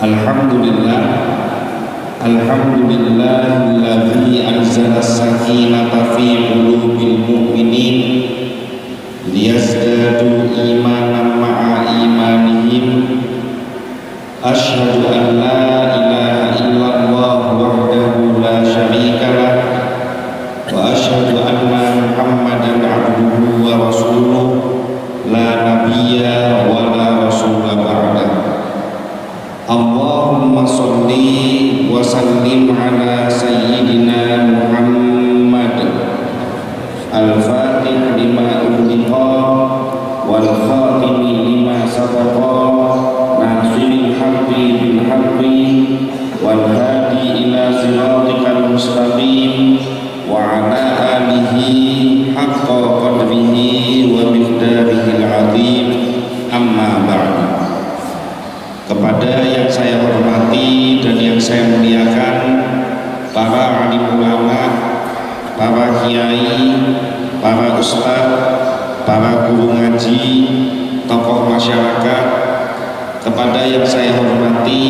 Alhamdulillah, alhamdulillahilladzi anzala as-sakinata fi qulubil mu'minin liyazdadu imanan ma'a imanihim. Asyhadu an la ilaha illallah wahdahu la syarikalah wa asyhadu anna Muhammadan abduhu wa rasuluh la nabiyya wa la rasula ba'dah. Allahumma sholli wa sallim ala sayyidina Muhammad al-fatih lima ughliqa wal khatimi lima sabaqa nasiril haqqi bil haqqi wal hadi ila siratikal mustaqim wa ala alihi haqqa qadrihi wa miqdarihil azim. Amma ba'du. Kepada yang saya hormati dan yang saya muliakan, para alim ulama, para kiai, para ustadz, para guru ngaji, tokoh masyarakat, kepada yang saya hormati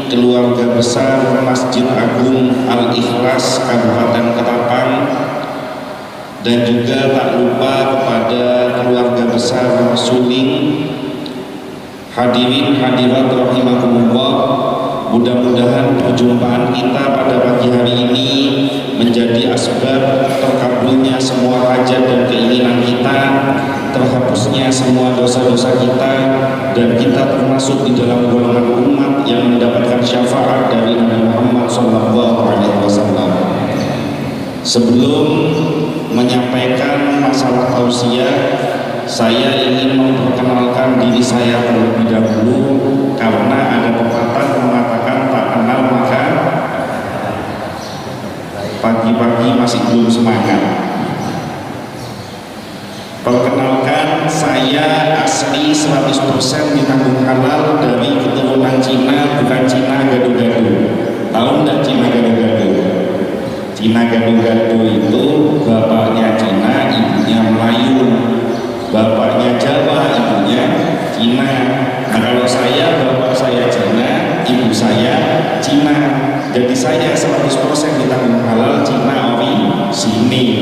keluarga besar Masjid Agung Al-Ikhlas Kabupaten Ketapang, dan juga tak lupa kepada keluarga besar Suling. Hadirin hadirat rahimakumullah, mudah-mudahan perjumpaan kita pada pagi hari ini menjadi asbab terkabulnya semua hajat dan keinginan kita, terhapusnya semua dosa-dosa kita, dan kita termasuk di dalam golongan umat yang mendapatkan syafaat dari Nabi Muhammad SAW. Sebelum menyampaikan masalah tausiah, saya ingin memperkenalkan diri saya terlebih dahulu, karena ada pepatah mengatakan tak kenal maka pagi-pagi masih belum semangat. Perkenalkan, saya asli 100% ditanggung halal dari keturunan Cina, bukan Cina gado-gado. Tahu enggak Cina gado-gado? Cina gado-gado itu bapaknya Cina, ibunya Melayu. Bapaknya Jawa, ibunya Cina. Nah, kalau saya, bapak saya Cina, ibu saya Cina. Jadi saya 100% ditanggung halal Cina orisinil.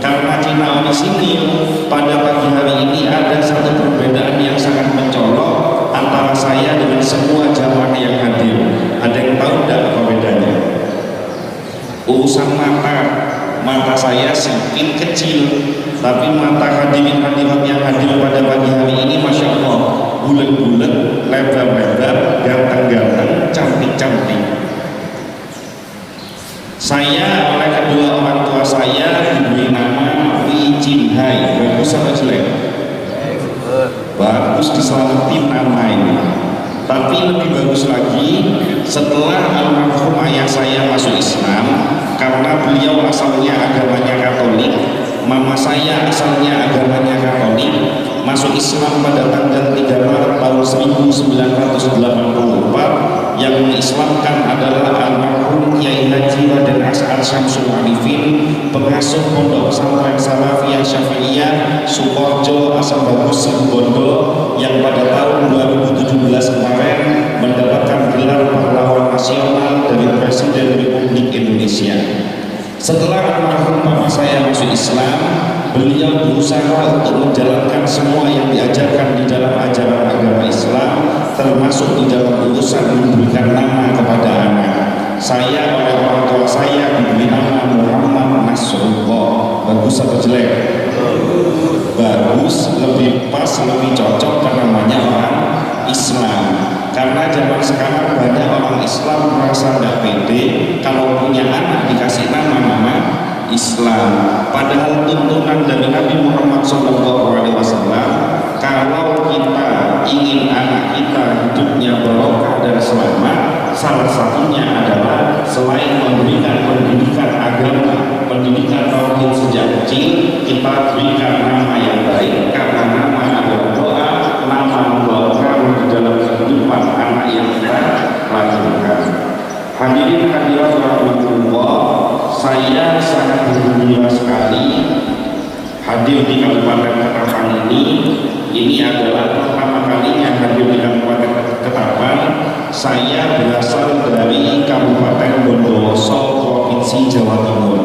Karena Cina orisinil, pada pagi hari ini ada satu perbedaan yang sangat mencolok antara saya dengan semua jamaah yang hadir. Ada yang tahu tidak apa bedanya? Urusan mata saya sipit kecil, tapi mata hadirin hadirat yang hadir pada pagi hari ini, masya Allah, bulat-bulat, lebar-lebar, ganteng-ganteng, cantik-cantik. Saya oleh kedua orang tua saya diberi nama Wi Chin Hai. Bagus atau jelek? Bagus, diselamatin nama ini. Tapi lebih bagus lagi setelah almarhum ayah saya masuk Islam, karena beliau asalnya agamanya Katolik, mama saya asalnya agamanya Katolik, masuk Islam pada tanggal 3 Maret tahun 1984. Yang mengislamkan adalah almarhum Kiai Haji Raden As'ad Syamsul Arifin, pengasuh Pondok Pesantren Salafiyah Syafi'iyah Sukoharjo Asam Bagus Situbondo, yang pada tahun 2017 kemarin mendapatkan gelar pahlawan nasional dari Presiden Republik Indonesia. Setelah almarhum bapak saya masuk Islam, beliau berusaha untuk menjalankan semua yang diajarkan di dalam ajaran agama Islam, termasuk di dalam urusan memberikan nama kepada anak. Saya oleh orang tua saya diberi nama Muhammad Nasrullah. Bagus atau jelek? Bagus, lebih pas, lebih cocok karena namanya orang Islam. Karena zaman sekarang banyak orang Islam merasa tidak pede kalau punya anak dikasih nama Islam. Padahal tuntunan dari Nabi Muhammad SAW, kalau kita ingin anak kita hidupnya barokah dan selamat, salah satunya adalah selain memberikan pendidikan agama, pendidikan tauhid sejak kecil, kita berikan nama yang baik, karena nama adalah doa, nama membawa pengaruh di dalam kehidupan anak yang kita lahirkan. Hadirin hadirat rahmatullah, saya sangat bergembira sekali hadir di Kabupaten Ketapang ini. Ini adalah pertama kalinya hadir di Kabupaten Ketapang saya berasal dari Kabupaten Bondowoso, Provinsi Jawa Timur.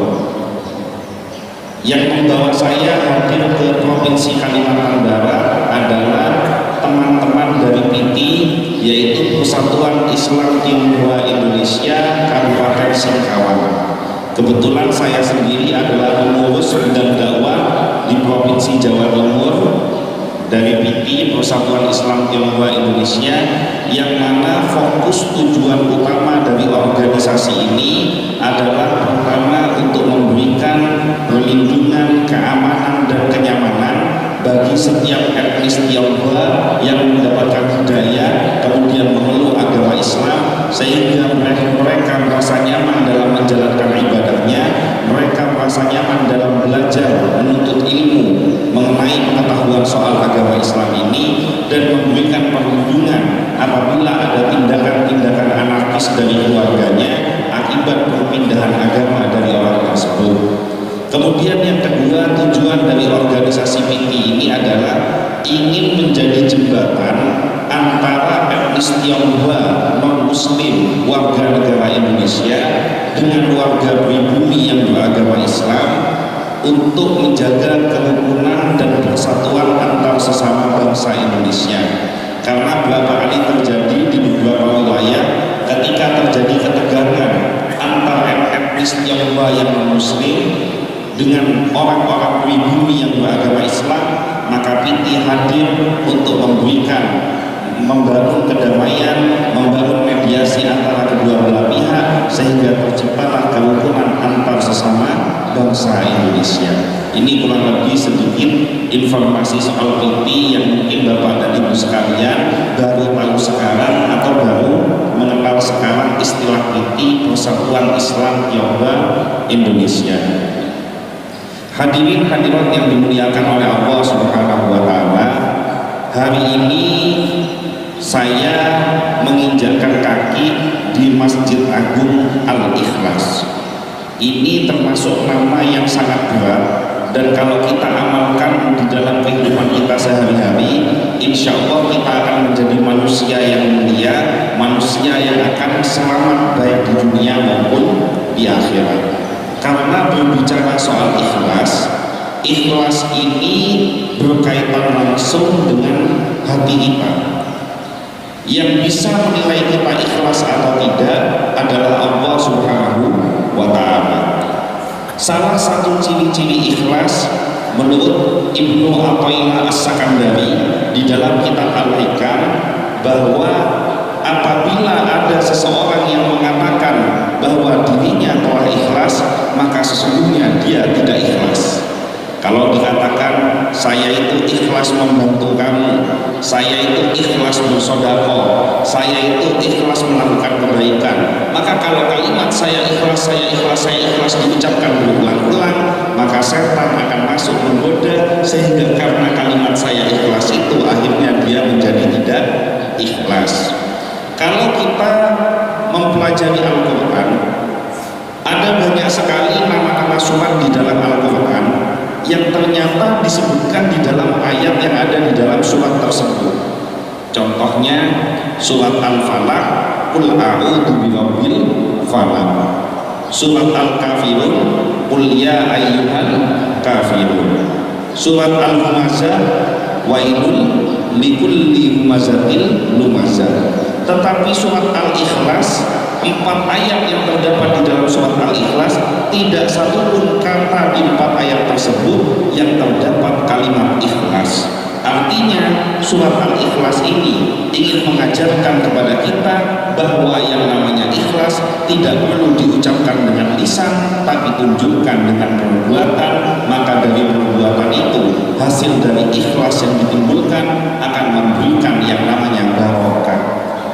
Yang membawa saya hadir ke Provinsi Kalimantan Barat adalah teman-teman dari PITI, yaitu Persatuan Islam Tionghoa Indonesia Kabupaten Singkawang. Kebetulan saya sendiri adalah pengurus bidang dakwah di Provinsi Jawa Timur dari PITI, Persatuan Islam Tionghoa Indonesia, yang mana fokus tujuan utama dari organisasi ini adalah pertama untuk memberikan perlindungan, keamanan, dan kenyamanan bagi setiap etnis Tionghoa yang mendapatkan hidayah kemudian memeluk agama Islam, sehingga mereka merasa nyaman dalam menjalankan ibadahnya, mereka merasa nyaman dalam belajar menuntut ilmu mengenai pengetahuan soal agama Islam ini, dan memberikan perlindungan apabila ada tindakan-tindakan anarkis dari keluarganya akibat perpindahan agama dari orang tersebut. Kemudian yang kedua, tujuan dari organisasi PITI ini adalah ingin menjadi jembatan antara etnis Tionghoa non-muslim warga negara Indonesia dengan warga pribumi yang beragama Islam untuk menjaga kerukunan dan persatuan antar sesama bangsa Indonesia. Karena berapa kali terjadi di beberapa wilayah ketika terjadi ketegangan antara etnis Tionghoa yang non-muslim dengan orang-orang pribumi yang beragama Islam, maka PITI hadir untuk membangun kedamaian, membangun mediasi antara kedua belah pihak, sehingga terciptalah kerukunan antar sesama bangsa Indonesia. Ini kurang lebih sedikit informasi soal PITI yang mungkin Bapak dan Ibu sekalian baru tahu sekarang atau baru mengenal sekarang istilah PITI, Persatuan Islam Tionghoa Indonesia. Hadirin hadirat yang dimuliakan oleh Allah Subhanahu wa Ta'ala, hari ini saya menginjakkan kaki di Masjid Agung Al-Ikhlas. Ini termasuk nama yang sangat berat, dan kalau kita amalkan di dalam kehidupan kita sehari-hari, insya Allah kita akan menjadi manusia yang mulia, manusia yang akan selamat baik di dunia maupun di akhirat. Karena berbicara soal ikhlas, ikhlas ini berkaitan langsung dengan hati kita. Yang bisa menilai kita ikhlas atau tidak adalah Allah Subhanahu wa Ta'ala. Salah satu ciri-ciri ikhlas menurut Ibnu Athaillah As-Sakandari di dalam kitab Al-Hikam, bahwa apabila ada seseorang yang mengatakan bahwa dirinya telah ikhlas, maka sesungguhnya dia tidak ikhlas. Kalau dikatakan saya itu ikhlas membantu kamu, saya itu ikhlas bersedekah, saya itu ikhlas melakukan kebaikan, maka kalau kalimat saya ikhlas, saya ikhlas, saya ikhlas diucapkan berulang-ulang, maka setan akan masuk menggoda, sehingga karena kalimat saya ikhlas itu akhirnya dia menjadi tidak ikhlas. Kalau kita mempelajari Al-Quran, ada banyak sekali nama-nama surat di dalam Al-Quran yang ternyata disebutkan di dalam ayat yang ada di dalam surat tersebut. Contohnya surat Al-Falaq, Qul a'udzu birabbil falaq. Surat Al-Kafirun, Qul ya ayyuhal kafirun. Surat Al-Humazah, Wailul likulli humazatil lumazah. Tetapi surat Al-Ikhlas, 4 ayat yang terdapat di dalam surat Al-Ikhlas, tidak satu pun kata di 4 ayat tersebut yang terdapat kalimat ikhlas. Artinya surat Al-Ikhlas ini ingin mengajarkan kepada kita bahwa yang namanya ikhlas tidak perlu diucapkan dengan lisan, tapi tunjukkan dengan perbuatan. Maka dari perbuatan itu, hasil dari ikhlas yang ditimbulkan akan memberikan yang namanya barokah.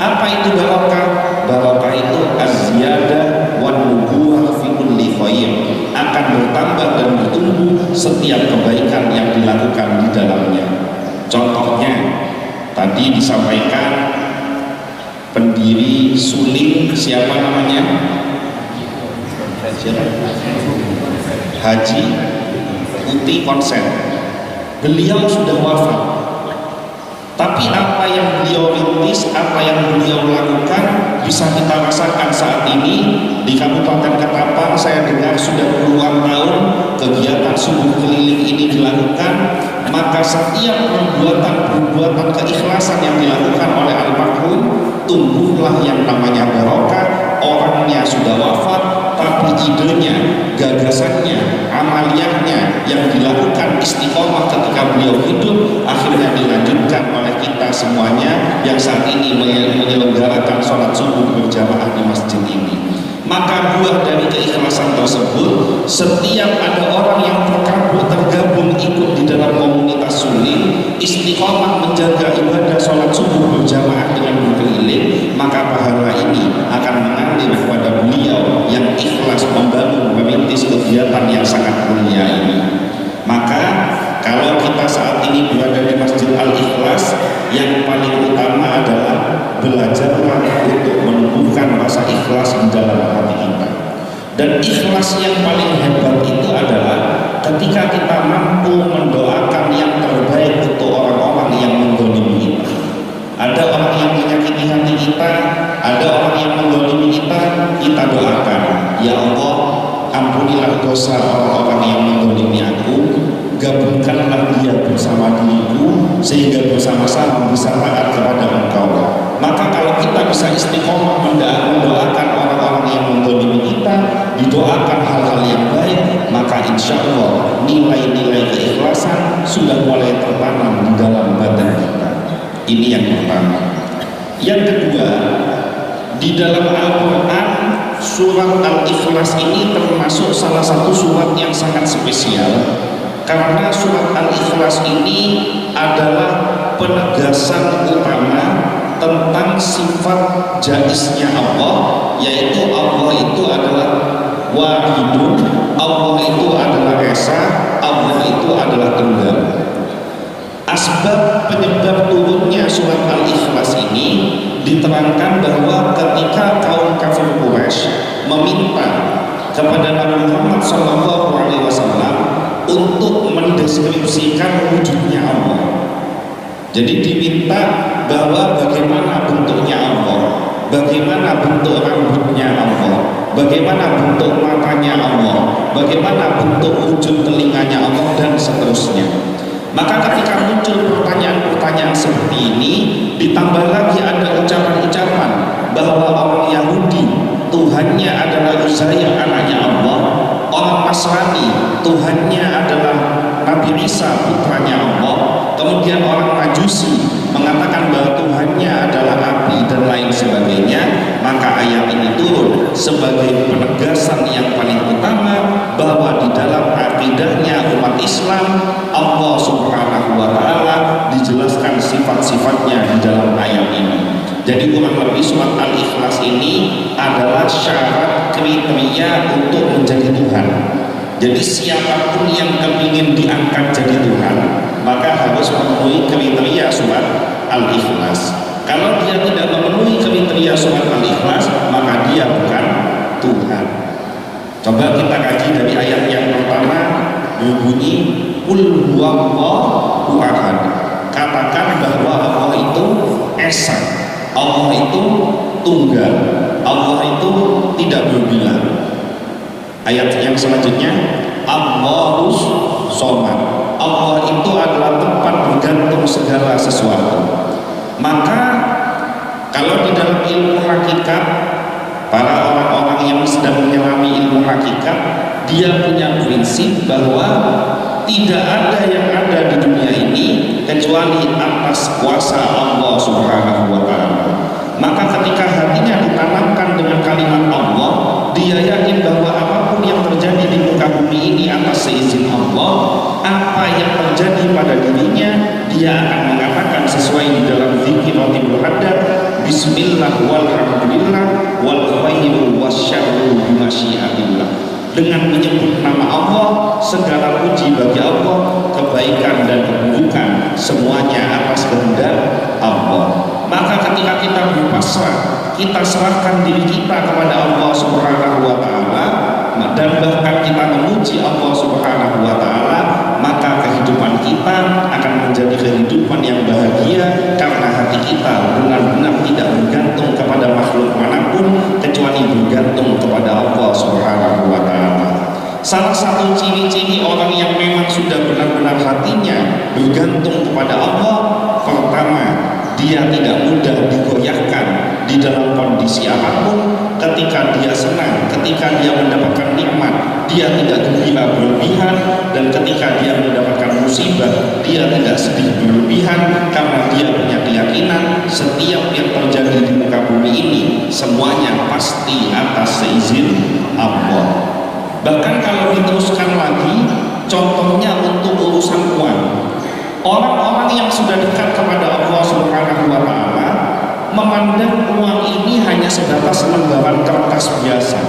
Apa itu barokah? Barokah itu az-ziyadah wan nubuwah fi kulli khair, akan bertambah dan bertumbuh setiap kebaikan yang dilakukan di dalamnya. Contohnya tadi disampaikan pendiri Suling, siapa namanya? Haji Uti Konsen. Beliau sudah wafat. Tapi apa yang beliau rintis, apa yang beliau lakukan bisa kita rasakan saat ini di Kabupaten Ketapang. Saya dengar sudah puluhan tahun kegiatan subuh keliling ini dilakukan. Maka setiap perbuatan keikhlasan yang dilakukan oleh almarhum, tumbuhlah yang namanya barokah. Orangnya sudah wafat, tapi idenya, gagasannya, amaliyahnya yang dilakukan istiqomah ketika beliau hidup akhirnya dilanjutkan oleh kita semuanya yang saat ini menyelenggarakan sholat subuh berjamaah di masjid ini. Maka buah dari keikhlasan tersebut, setiap ada orang yang tergabung ikut di dalam komunitas suling, istiqomah menjaga ibadah sholat subuh berjamaah dengan berkeliling, maka pahala ini akan mengalir kepada beliau yang ikhlas membangun merintis kegiatan yang sangat mulia ini. Maka kalau kita saat ini berada di Masjid Al-Ikhlas, yang paling utama adalah belajarlah untuk menumbuhkan rasa ikhlas di dalam hati kita. Dan ikhlas yang paling hebat itu adalah ketika kita mampu mendoakan yang terbaik untuk orang-orang yang mendolimi kita. Ada orang yang menyakiti hati kita, ada orang yang mendolimi kita, kita doakan, ya Allah, ampunilah dosa orang-orang yang mendolimi aku, gabungkanlah dia bersama diriku sehingga bersama-sama bisa taat kepada Engkau. Maka kalau kita bisa istiqomah mendoakan orang-orang yang mendolimi kita, didoakan hal-hal yang baik, maka insya Allah nilai-nilai keikhlasan sudah mulai tertanam di dalam badan kita. Ini yang pertama. Yang kedua, di dalam Al-Quran surat Al-Ikhlas ini termasuk salah satu surat yang sangat spesial, karena surat Al-Ikhlas ini adalah penegasan utama tentang sifat jaisnya Allah, yaitu Allah itu adalah wahidun, Allah itu adalah esa, Allah itu adalah tunggal. Asbab penyebab turunnya surat Al-Ikhlas ini diterangkan bahwa ketika kaum kafir Quraisy meminta kepada Nabi Muhammad SAW untuk mendeskripsikan wujudnya Allah. Jadi diminta bahwa bagaimana bentuknya Allah, bagaimana bentuk rambutnya Allah, bagaimana bentuk matanya Allah, bagaimana bentuk wujud telinganya Allah, dan seterusnya. Maka ketika muncul pertanyaan-pertanyaan seperti ini, ditambah lagi ada ucapan-ucapan bahwa orang Yahudi Tuhannya adalah Uzair anaknya Allah, orang Nasrani Tuhannya adalah Nabi Isa putranya Allah, kemudian orang Majusi mengatakan bahwa Tuhannya adalah api dan lain sebagainya. Maka ayat ini turun sebagai penegasan yang paling utama bahwa di dalam akidahnya umat Islam, Allah Subhanahu wa Ta'ala dijelaskan sifat-sifatnya di dalam ayat ini. Jadi kurang lebih surat Al-Ikhlas ini adalah syarat kriteria untuk menjadi Tuhan. Jadi siapapun yang kepingin diangkat jadi Tuhan, maka harus memenuhi kriteria surat Al-Ikhlas. Kalau dia tidak memenuhi kriteria surat Al-Ikhlas, maka dia bukan Tuhan. Coba kita kaji dari ayat yang pertama, berbunyi Qul huwallahu ahad. Katakan bahwa Allah itu esa, Allah itu tunggal, Allah itu tidak berbilang. Ayat yang selanjutnya, Allahus somad. Allah itu adalah tempat bergantung segala sesuatu. Maka kalau di dalam ilmu hakikat, para orang-orang yang sedang menyelami ilmu hakikat, dia punya prinsip bahwa tidak ada yang ada di dunia ini kecuali atas kuasa Allah Subhanahu wa Ta'ala. Maka ketika hatinya ditanamkan dengan kalimat Allah, dia yakin bahwa apapun yang terjadi di muka bumi ini atas seizin Allah. Apa yang terjadi pada dirinya, dia akan mengatakan sesuai di dalam zikir rotibul hadad, bismillah walhamdulillah wal khairu wasyarru bimasyiatillah. Dengan menyebut nama Allah, segala puji bagi Allah, kebaikan dan keburukan semuanya atas kehendak Allah. Maka ketika kita berpasrah, kita serahkan diri kita kepada Allah Subhanahu wa Ta'ala, dan bahkan kita memuji Allah Subhanahu wa Ta'ala, maka kehidupan kita akan menjadi kehidupan yang bahagia, Salah satu ciri-ciri orang yang memang sudah benar-benar hatinya bergantung kepada Allah, pertama, dia tidak mudah digoyahkan di dalam kondisi apapun. Ketika dia senang, ketika dia mendapatkan nikmat, dia tidak gembira berlebihan, dan ketika dia mendapatkan musibah, dia tidak sedih berlebihan, karena dia punya keyakinan setiap yang terjadi di muka bumi ini semuanya pasti atas seizin Allah. Bahkan kalau diteruskan lagi, contohnya untuk urusan uang, orang-orang yang sudah dekat kepada Allah Subhanahu wa Ta'ala memandang uang ini hanya sebatas lembaran kertas biasa.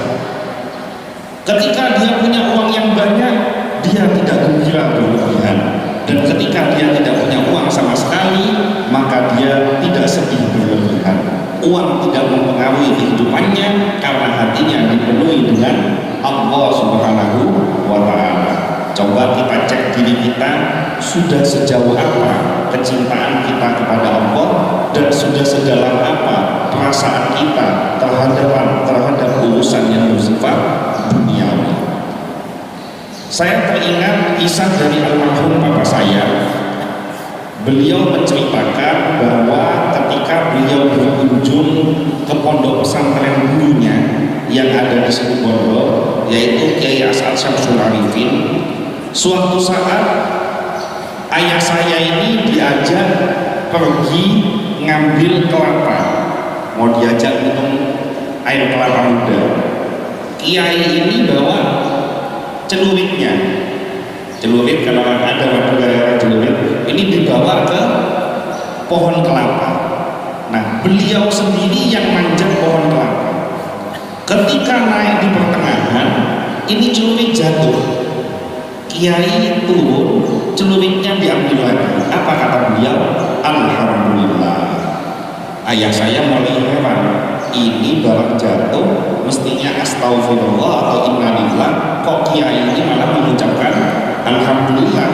Ketika dia punya uang yang banyak, dia tidak gembira berlebihan, dan ketika dia tidak punya uang sama sekali, maka dia tidak sedih berlebihan. Uang tidak mempengaruhi kehidupannya karena hatinya dipenuhi dengan Allah Subhanahu wa Ta'ala. Coba kita cek diri kita, sudah sejauh apa kecintaan kita kepada Allah, dan sudah sedalam apa perasaan kita terhadap urusan yang bersifat duniawi. Saya teringat kisah dari almarhum papa saya. Beliau menceritakan bahwa ketika beliau berkunjung ke pondok pesantren gurunya yang ada di situ Bondo, yaitu Kiai As'ad Syamsul Arifin, suatu saat ayah saya ini diajak pergi ngambil kelapa, mau diajak minum air kelapa muda. Kiai ini bawa celuritnya. Celurit, kalau ada waktu gara-gara celurit ini dibawa ke pohon kelapa. Nah, beliau sendiri yang manjat pohon kelapa. Ketika naik di pertengahan, ini celurit jatuh. Kiai turun, celuritnya diambil lagi. Apa kata beliau? Alhamdulillah. Ayah saya mulai heran, ini barang jatuh mestinya astagfirullah atau innalillah, kok kiai ini malah mengucapkan alhamdulillah.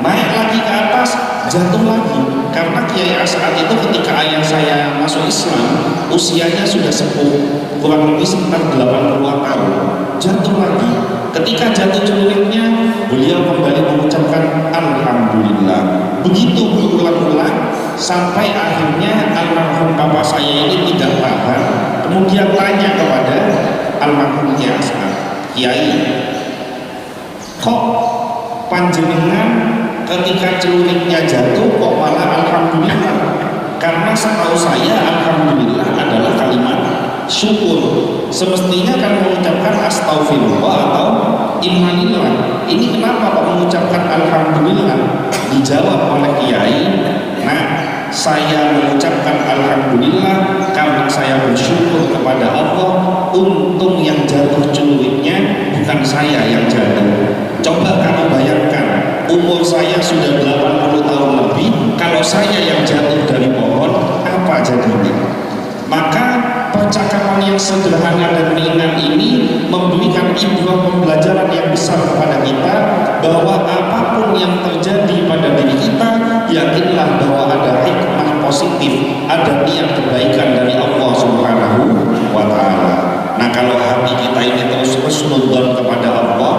Naik lagi ke atas, jatuh lagi, karena Kiai As'ad itu ketika ayah saya masuk Islam usianya sudah sepuh, kurang lebih sekitar 80 tahun. Jatuh lagi. Ketika jatuh celuritnya, beliau kembali mengucapkan alhamdulillah. Begitu berulang-ulang sampai akhirnya almarhum bapak saya ini tidak tahan, kemudian tanya kepada almarhum Kiai As'ad, Kiai, kok panjenengan ketika celuritnya jatuh kok malah alhamdulillah? Karena setahu saya alhamdulillah adalah kalimat syukur. Semestinya kan mengucapkan astagfirullah atau innalillah. Ini kenapa kok mengucapkan alhamdulillah? Dijawab oleh Kiai, nah, saya mengucapkan alhamdulillah karena saya bersyukur kepada Allah. Untung yang jatuh celuritnya bukan saya yang jatuh. Coba kamu bayangkan, umur saya sudah 80 tahun lebih, kalau saya yang jatuh dari pohon, apa jadinya? Maka percakapan yang sederhana dan ringan ini memberikan ibrah pembelajaran yang besar kepada kita, bahwa apapun yang terjadi pada diri kita, yakinlah bahwa ada hikmah positif, ada niat kebaikan dari Allah Subhanahu wa Ta'ala. Nah, kalau hati kita ini terus husnudzon kepada Allah,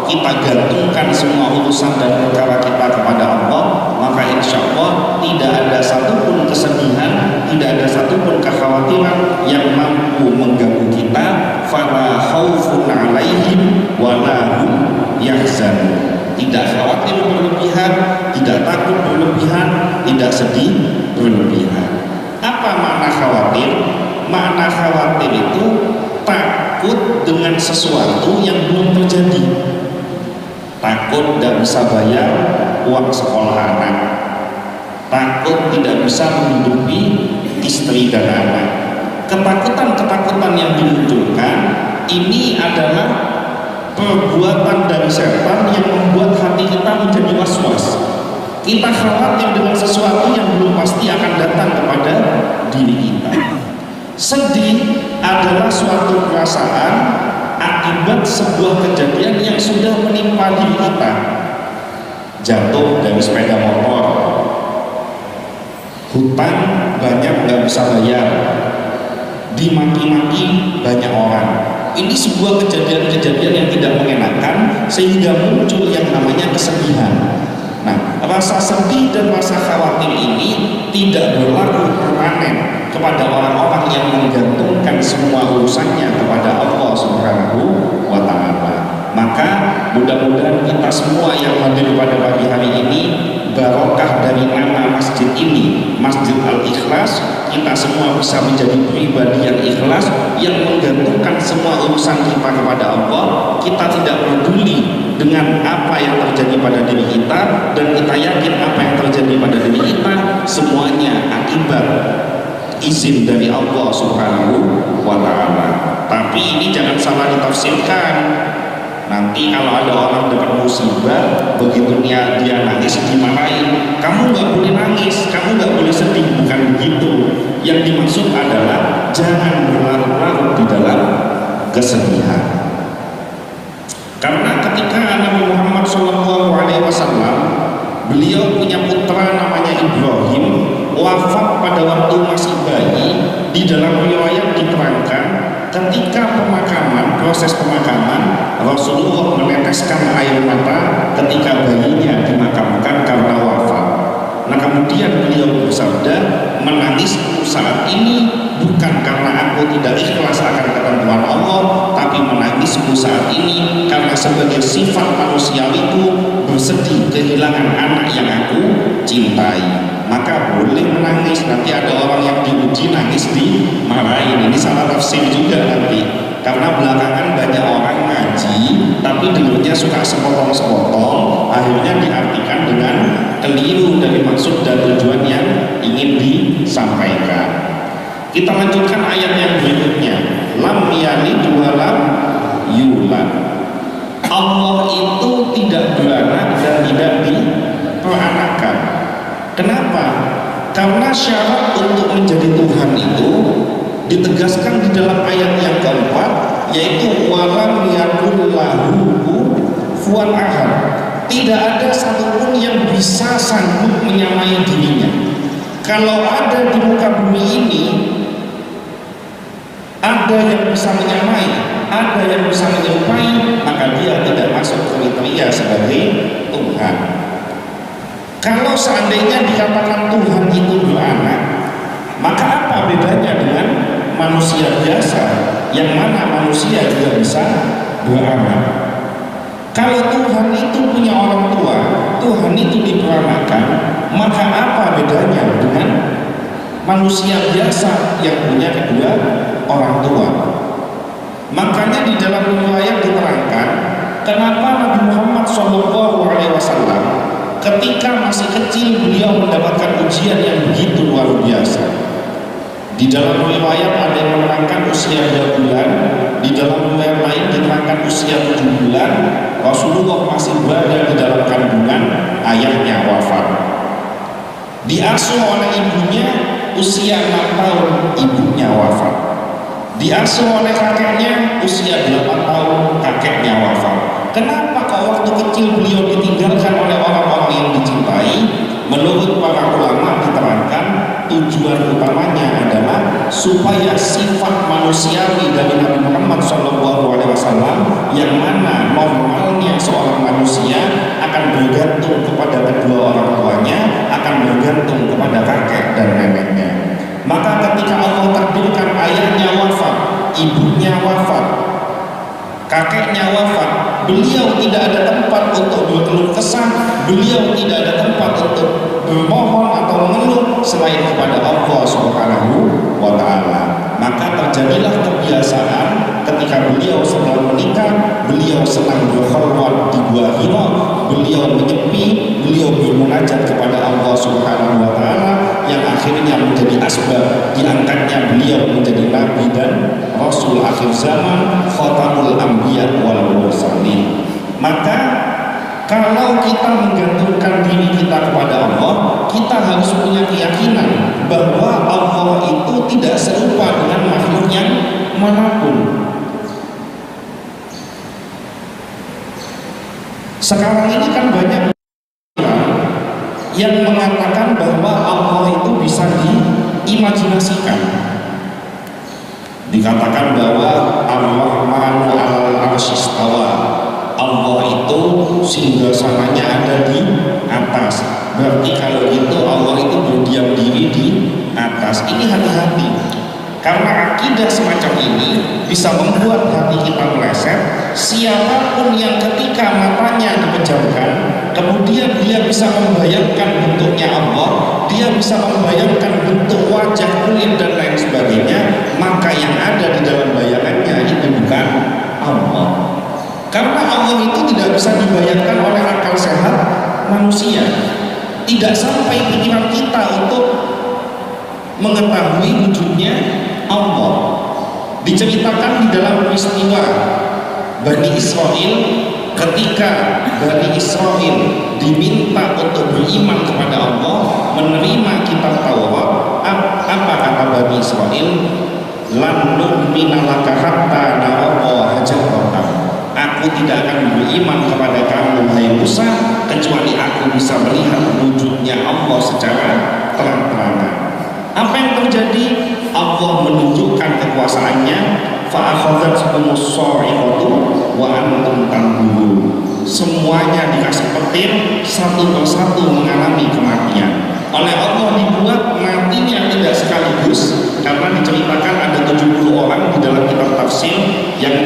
kita gantungkan semua urusan dan perkara kita kepada Allah, maka insya Allah tidak ada satupun kesedihan, tidak ada satupun kekhawatiran yang mampu mengganggu kita. Fala khaufun alaihim wala hum yahzanun. Tidak khawatir berlebihan, tidak takut berlebihan, tidak sedih berlebihan. Apa makna khawatir? Makna khawatir itu takut dengan sesuatu yang belum terjadi. Takut tidak bisa bayar uang sekolah anak, takut tidak bisa menghidupi istri dan anak. Ketakutan-ketakutan yang dimunculkan ini adalah perbuatan dari setan yang membuat hati kita menjadi was-was. Kita khawatir dengan sesuatu yang belum pasti akan datang kepada diri kita. Sedih adalah suatu perasaan akibat sebuah kejadian yang sudah menimpa diri kita. Jatuh dari sepeda motor, hutang banyak nggak bisa bayar, dimaki-maki banyak orang, Ini sebuah kejadian-kejadian yang tidak mengenakan sehingga muncul yang namanya kesedihan. Nah, rasa sedih dan rasa khawatir ini tidak berlaku permanen kepada orang-orang yang menggantungkan semua urusannya kepada Allah Subhanahu wa Ta'ala. Maka mudah-mudahan kita semua yang hadir pada pagi hari ini, barokah dari nama masjid ini, Masjid Al-Ikhlas, kita semua bisa menjadi pribadi yang ikhlas, yang menggantungkan semua urusan kita kepada Allah. Kita tidak peduli dengan apa yang terjadi pada diri kita, dan kita yakin apa yang terjadi pada diri kita semuanya akibat izin dari Allah Subhanahu wa Ta'ala. Tapi ini jangan salah ditafsirkan. Nanti kalau ada orang dapat musibah, begitu dia nangis dimarahin, kamu nggak boleh nangis, kamu nggak boleh sedih. Bukan begitu. Yang dimaksud adalah jangan berlarut-larut di dalam kesedihan. Karena ketika Nabi Muhammad SAW, beliau punya putra namanya Ibrahim, wafat pada waktu masih bayi. Di dalam riwayat diterangkan ketika proses pemakaman, Rasulullah meneteskan air mata ketika bayinya dimakamkan karena wafat. Nah, kemudian beliau bersabda, menangisku saat ini bukan karena aku tidak ikhlas akan ketentuan Allah, tapi menangisku saat ini karena sebagai sifat manusiawiku bersedih kehilangan anak yang aku cintai. Maka boleh menangis. Nanti ada orang yang diuji nangis dimarahin, ini salah tafsir juga nanti. Karena belakangan banyak orang ngaji tapi dengarnya suka sepotong-sepotong, akhirnya diartikan dengan keliru dari maksud dan tujuan yang ingin disampaikan. Kita lanjutkan ayat yang berikutnya. Lam yalid wa lam yulad. Allah itu tidak beranak dan tidak diperanakan. Kenapa? Karena syarat untuk menjadi Tuhan itu ditegaskan di dalam ayat yang keempat, yaitu walam yakul lahu kufuwan ahad. Tidak ada satupun yang bisa sanggup menyamai dirinya. Kalau ada di muka bumi ini, ada yang bisa menyamai, ada yang bisa menyerupai, maka dia tidak masuk kriteria sebagai Tuhan. Kalau seandainya dikatakan Tuhan itu beranak, maka apa bedanya dengan manusia biasa, yang mana manusia juga bisa beranak? Kalau Tuhan itu punya orang tua, Tuhan itu diperanakan, maka apa bedanya dengan manusia biasa yang punya kedua orang tua? Makanya di dalam riwayat diterangkan, kenapa Nabi Muhammad SAW ketika masih kecil beliau mendapatkan ujian yang begitu luar biasa. Di dalam riwayat ada yang menerangkan usia 2 bulan, di dalam riwayat lain diterangkan usia 7 bulan. Rasulullah masih berada di dalam kandungan, ayahnya wafat. Diasuh oleh ibunya usia 6 tahun, ibunya wafat. Diasuh oleh kakeknya usia 8 tahun, kakeknya wafat. Kenapa kok waktu kecil beliau ditinggalkan oleh orang-orang yang dicintai? Menurut para ulama diterangkan tujuan utamanya adalah supaya sifat manusiawi dari Nabi Muhammad SAW, yang mana normalnya seorang manusia akan bergantung kepada kedua orang tuanya, akan bergantung kepada kakek dan neneknya. Maka ketika Allah takdirkan ayahnya wafat, ibunya wafat, kakeknya wafat, beliau tidak ada tempat untuk berkeluh kesah, beliau tidak ada tempat untuk bermohon atau mengeluh selain kepada Allah Subhanahu wa Ta'ala. Maka terjadilah kebiasaan ketika beliau setelah menikah, beliau senang berkhulwat di Gua Hira, beliau menyepi, beliau bermunajat kepada Allah Subhanahu wa Ta'ala, yang akhirnya menjadi asbab diangkatnya beliau menjadi nabi dan rasul akhir zaman, khatamul anbiya wal mursalin. Maka kalau kita menggantungkan diri kita kepada Allah, kita harus punya keyakinan bahwa Allah itu tidak serupa dengan makhluk yang manapun. Sekarang ini kan banyak yang mengatakan bahwa Allah itu bisa diimajinasikan. Dikatakan bahwa Ar-Rahmanu 'alal 'arsy istawa. Allah itu singgasananya ada di atas. Berarti kalau gitu Allah itu berdiam diri di atas. Ini hati-hati. Karena akidah semacam ini bisa membuat hati kita meleset. Siapapun yang ketika matanya dipejamkan, kemudian dia bisa membayangkan bentuknya Allah, dia bisa membayangkan bentuk wajah, kulit dan lain sebagainya, maka yang ada di dalam bayangannya itu bukan Allah. Karena Allah itu tidak bisa dibayangkan oleh akal sehat manusia. Tidak sampai pikiran kita untuk mengetahui wujudnya Allah. Diceritakan di dalam peristiwa Bani Israel, ketika Bani Israel diminta untuk beriman kepada Allah, menerima kitab Taurat, apa kata Bani Israel? Lan nu'mina laka hatta nara hajaratan. Aku tidak akan beriman kepada kamu, hai Musa, kecuali aku bisa melihat wujudnya Allah secara terang-terangan. Apa yang terjadi? Allah menunjukkan kekuasaannya. Fa'akhadhathumus sha'iqatu wa antum tanzurun. Semuanya dikasih petir, satu persatu mengalami kematian. Oleh Allah dibuat matinya tidak sekaligus, karena diceritakan ada 70 orang di dalam kitab tafsir yang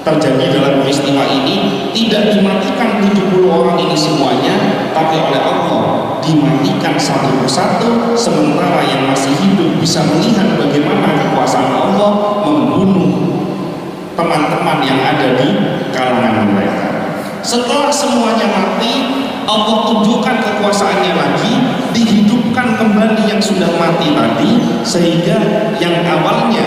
terjadi dalam peristiwa ini. Tidak dimatikan 70 orang ini semuanya, tapi oleh Allah dimatikan satu persatu, sementara yang masih hidup bisa melihat bagaimana kekuasaan Allah membunuh teman-teman yang ada di kalangan mereka. Setelah semuanya mati, Allah tunjukkan kekuasaannya lagi, dihidupkan kembali yang sudah mati tadi, sehingga yang awalnya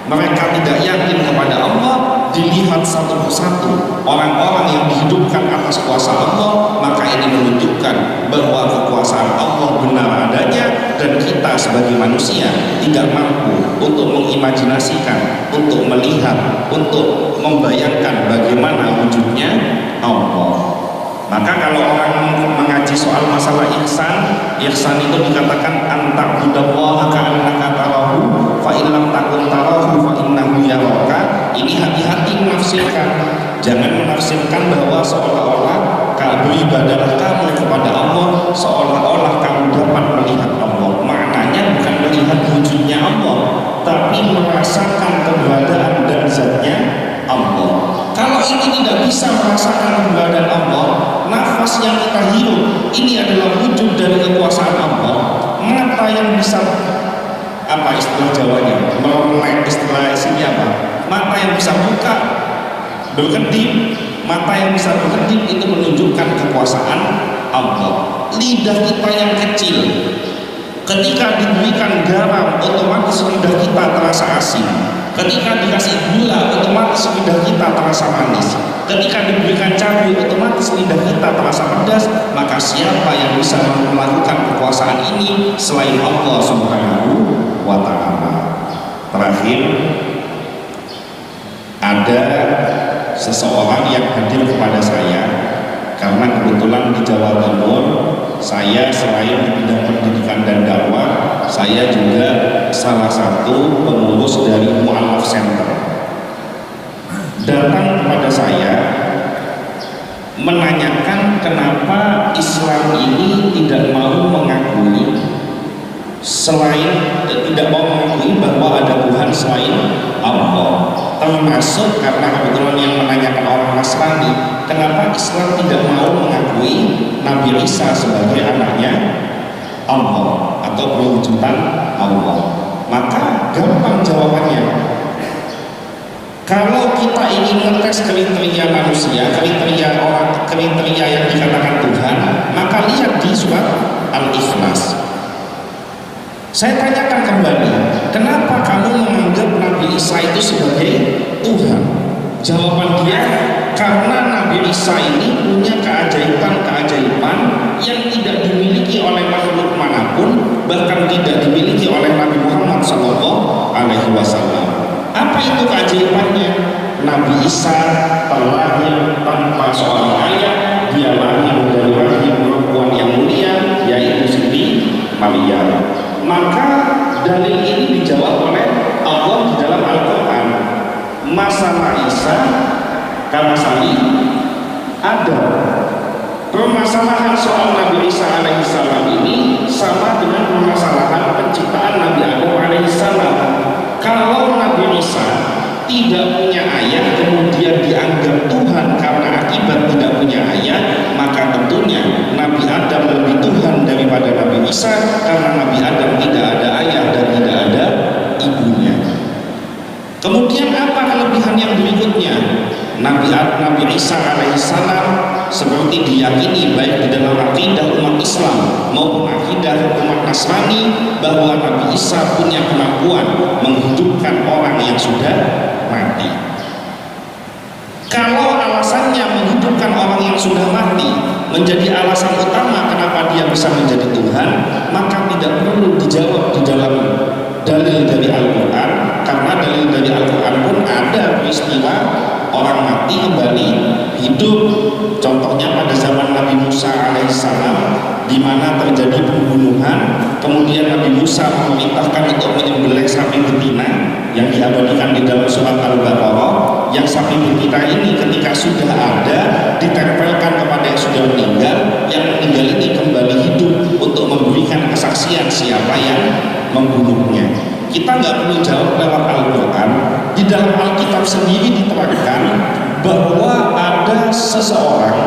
mereka tidak yakin kepada Allah dilihat satu persatu orang-orang yang dihidupkan atas kuasa Allah. Maka ini menunjukkan bahwa kekuasaan Allah benar adanya, dan kita sebagai manusia tidak mampu untuk mengimajinasikan, untuk melihat, untuk membayangkan bagaimana wujudnya Allah. Maka kalau orang mengaji soal masalah ihsan itu dikatakan anta'budallaha ka'annaka tarahu fa illam takun tarahu fa innahu yaraka. Ini hati-hati menafsirkan. Jangan menafsirkan bahwa seolah-olah beribadahlah kamu kepada Allah seolah-olah kamu dapat melihat Allah. Maknanya bukan melihat wujudnya Allah, tapi merasakan keberadaan dan zatnya Allah. Kalau ini tidak bisa merasakan keberadaan Allah, nafas yang kita hirup ini adalah wujud dari kekuasaan Allah. Mata yang bisa, apa istilah Jawanya, melek, istilah sini apa, mata yang bisa buka, berkedip, mata yang bisa berkedip itu menunjukkan kekuasaan Allah. Lidah kita yang kecil, ketika diberikan garam, otomatis lidah kita terasa asin. Ketika dikasih gula, otomatis lidah kita terasa manis. Ketika diberikan cabai, otomatis lidah kita terasa pedas. Maka siapa yang bisa melakukan kekuasaan ini selain Allah Subhanahu wa Ta'ala? Terakhir, ada seseorang yang hadir kepada saya, karena kebetulan di Jawa Timur saya selain di bidang pendidikan dan dakwah, saya juga salah satu pengurus dari Mu'alaf Center. Datang kepada saya menanyakan kenapa Islam ini tidak mau mengakui bahwa ada Tuhan selain Allah. Termasuk karena kebetulan yang menanyakan orang Nasrani, kenapa Islam tidak mau mengakui Nabi Isa sebagai anaknya Allah atau perwujudan Allah. Maka gampang jawabannya. Kalau kita ingin ngetes kriteria manusia, kriteria yang dikatakan Tuhan, maka lihat di surat Al-Ikhlas. Saya tanyakan kembali, kenapa kamu menganggap Nabi Isa itu sebagai Tuhan? Jawaban dia, karena Nabi Isa ini punya keajaiban-keajaiban yang tidak dimiliki oleh makhluk manapun, bahkan tidak dimiliki oleh Nabi Muhammad SAW. Apa itu keajaibannya? Nabi Isa terlahir tanpa seorang ayah, dia lahir dari rahim perempuan yang mulia, yaitu Siti Maryam. Maka dalil ini dijawab oleh Allah di dalam Al-Quran, masalah Isa kamasali ada. Permasalahan soal Nabi Isa alaihissalam ini sama dengan permasalahan penciptaan Nabi Adam alaihissalam. Kalau Nabi Isa tidak punya ayah kemudian dianggap Tuhan karena akibat tidak punya ayah, maka tentunya Nabi Adam lebih Tuhan daripada Nabi Isa, karena Nabi Adam tidak ada ayah dan tidak ada ibunya. Kemudian apa kelebihan yang berikutnya? Nabi Isa alaihissalam seperti diyakini baik di dalam akidah umat Islam maupun akidah umat Nasrani, bahwa Nabi Isa punya kemampuan menghidupkan orang yang sudah mati. Kalau alasannya menghidupkan orang yang sudah mati menjadi alasan utama kenapa dia bisa menjadi Tuhan, maka tidak perlu dijawab di dalam dalil dari Al-Quran, karena dalil dari Al-Quran pun ada peristiwa orang mati kembali hidup. Contohnya pada zaman Nabi Musa alaihissalam, di mana terjadi pembunuhan, kemudian Nabi Musa memerintahkan untuk menyembelih sapi betina yang diabadikan di dalam surat Al-Baqarah. Yang sapi betina ini ketika sudah ada ditempelkan kepada yang sudah meninggal, yang meninggal ini kembali hidup untuk memberikan kesaksian siapa yang membunuhnya. Kita nggak perlu jawab lewat Al-Quran. Di dalam Alkitab sendiri diterangkan bahwa ada seseorang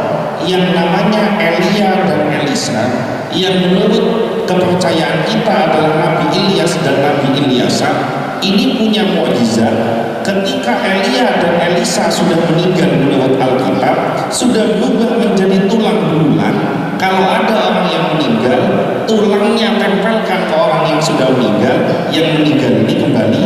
yang namanya Elia dan Elisa, yang menurut kepercayaan kita adalah Nabi Ilyas dan Nabi Ilyasa. Ini punya mukjizat. Ketika Elia dan Elisa sudah meninggal menurut Alkitab, sudah berubah menjadi tulang belulang. Kalau ada orang yang meninggal, tulangnya tempelkan ke orang yang sudah meninggal, yang meninggal ini kembali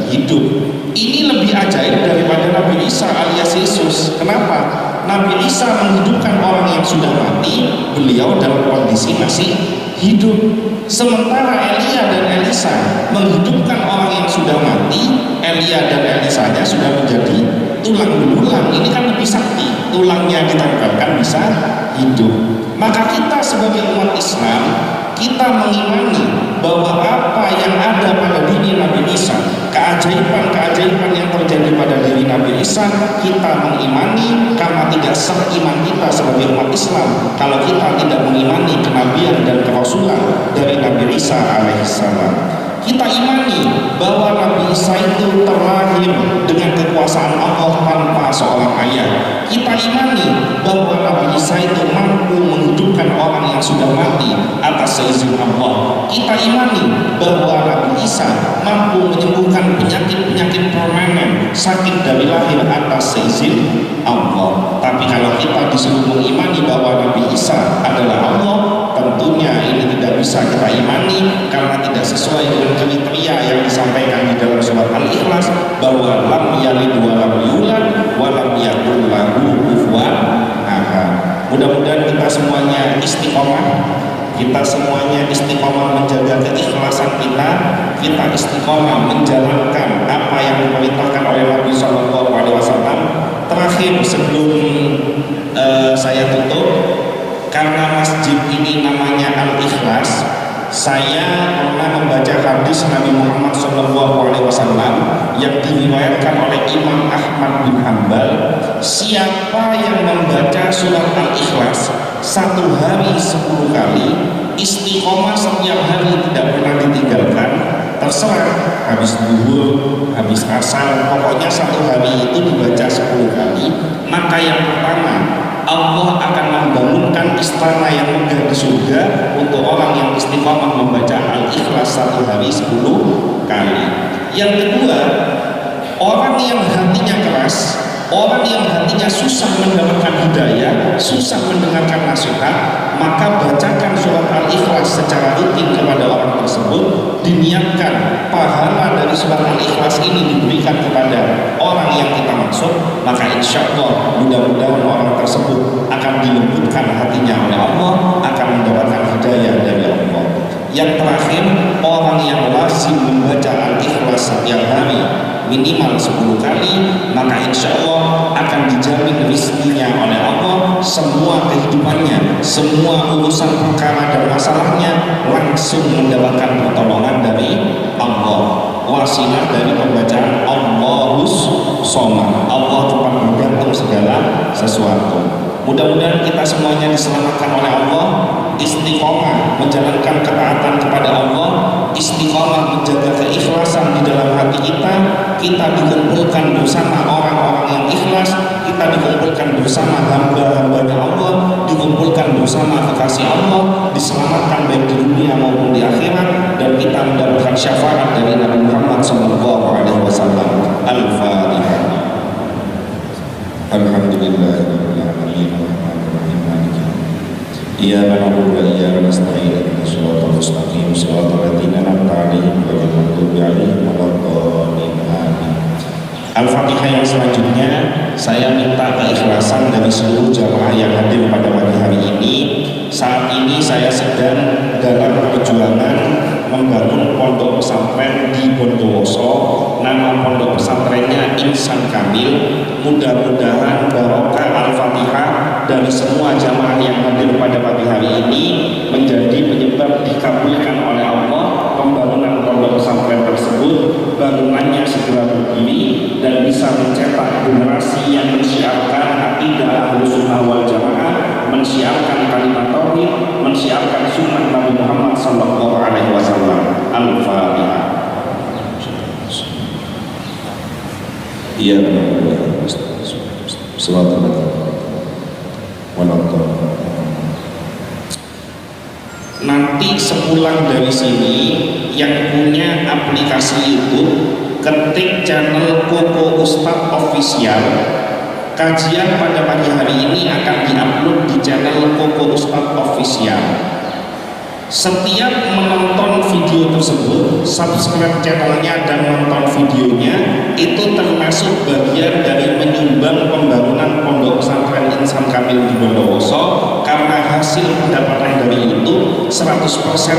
hidup. Ini lebih ajaib daripada Nabi Isa alias Yesus. Kenapa? Nabi Isa menghidupkan orang yang sudah mati, beliau dalam kondisi masih hidup. Sementara Elia dan Elisa menghidupkan orang yang sudah mati, Elia dan Elisanya sudah menjadi tulang belulang. Ini kan lebih sakti, tulangnya ditempelkan bisa hidup. Maka kita sebagai umat Islam, kita mengimani bahwa apa yang ada pada diri Nabi Isa, keajaiban-keajaiban yang terjadi pada diri Nabi Isa, kita mengimani karena tidak seiman kita sebagai umat Islam kalau kita tidak mengimani kenabian dan kerasulan dari Nabi Isa alaihissalam. Kita imani bahwa Nabi Isa itu terlahir dengan kekuasaan Allah tanpa seorang ayah. Kita imani bahwa Nabi Isa itu mampu menghidupkan orang yang sudah mati atas seizin Allah. Kita imani bahwa Nabi Isa mampu menyembuhkan penyakit-penyakit permanen, sakit dari lahir atas seizin Allah. Tapi kalau kita disuruh mengimani bahwa Nabi Isa adalah Allah, tentunya ini tidak bisa kita imani karena tidak sesuai dengan kriteria yang disampaikan di dalam surat Al-Ikhlas, bahwa lam yalid wa lam yulad wa lam yakul lahu kufuwan ahad. Mudah-mudahan kita semuanya istiqomah, kita semuanya istiqomah menjaga keikhlasan kita istiqomah menjalankan apa yang diperintahkan oleh Nabi SAW. Terakhir sebelum saya tutup, karena masjid ini namanya Al-Ikhlas, saya pernah membaca hadis Nabi Muhammad SAW yang diriwayatkan oleh Imam Ahmad bin Hanbal. Siapa yang membaca surat Al-Ikhlas 1 hari 10 kali, istiqomah setiap hari tidak pernah ditinggalkan, terserah habis zuhur, habis asar, pokoknya 1 hari itu dibaca 10 kali, maka yang pertama, Allah akan membangunkan istana yang megah di surga untuk orang yang istiqomah membaca Al-Ikhlas 1 hari 10 kali. Yang kedua, orang yang hatinya keras, orang yang hatinya susah mendapatkan hidayah, susah mendengarkan nasihat, maka bacakan surat Al-Ikhlas secara rutin kepada orang tersebut. Diniatkan pahala dari surat Al-Ikhlas ini diberikan kepada orang yang kita maksud, maka insya Allah mudah-mudahan orang tersebut akan dilembutkan hatinya oleh Allah, akan mendapatkan hidayah dari Allah. Yang terakhir, orang yang lazim membaca Al-Ikhlas setiap hari minimal 10 kali, maka insya Allah akan dijamin rizkinya oleh Allah. Semua kehidupannya, semua urusan perkara dan masalahnya langsung mendapatkan pertolongan dari Allah, wasilah dari pembaca istiqomah menjalankan ketaatan kepada Allah, istiqomah menjaga keikhlasan di dalam hati kita, kita dikumpulkan bersama orang-orang yang ikhlas, kita dikumpulkan bersama hamba-hambanya Allah, dikumpulkan bersama kekasih Allah, diselamatkan baik di dunia maupun di akhirat, dan kita mendapatkan syafaat dari Nabi Muhammad SAW. Al-Fatihah. Alhamdulillahirabbil alamin. Iyyaka na'budu wa iyyaka nasta'in. Shiratal mustaqim, shiratal ladzina an'amta 'alaihim ghairil maghdubi 'alaihim waladdallin. Amin. Al-Fatihah yang selanjutnya saya minta keikhlasan dari seluruh jamaah yang hadir pada pagi hari ini. Saat ini saya sedang dalam perjuangan membangun pondok pesantren di Bondowoso. Nama pondok pesantrennya Insan Kamil. Mudah-mudahan barokah Al-Fatihah dari semua jamaah yang hadir pada pagi hari ini menjadi penyebab dikabulkan oleh Allah pembangunan pondok pesantren tersebut, bangunannya segera berdiri dan bisa mencetak generasi yang mensiarkan akidah Ahlussunnah wal Jamaah, mensiarkan kalimat tauhid, mensiarkan sunnah Nabi Muhammad SAW. Al-Fatihah. Iya, nanti sepulang dari sini yang punya aplikasi YouTube, ketik channel Koko Ustadz Official. Kajian pada pagi hari ini akan diupload di channel Koko Ustadz Official. Setiap menonton video tersebut, subscribe channelnya dan nonton videonya, itu termasuk bagian dari menyumbang pembangunan pondok pesantren Insan Kamil di Bondowoso, karena hasil pendapatan dari YouTube 100%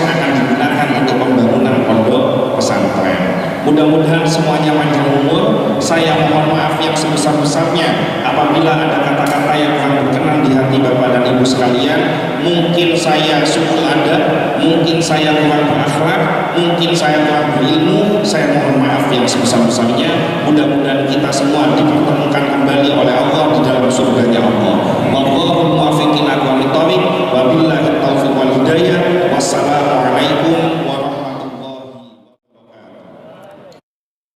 akan digunakan untuk pembangunan pondok pesantren. Mudah-mudahan semuanya panjang umur. Saya mohon maaf yang sebesar-besarnya apabila ada kata-kata yang kurang berkenan di hati Bapak dan Ibu sekalian. Mungkin saya suku adab, mungkin saya kurang berakhlak, mungkin saya kurang berilmu. Saya mohon maaf yang sebesar-besarnya. Mudah-mudahan kita semua dipertemukan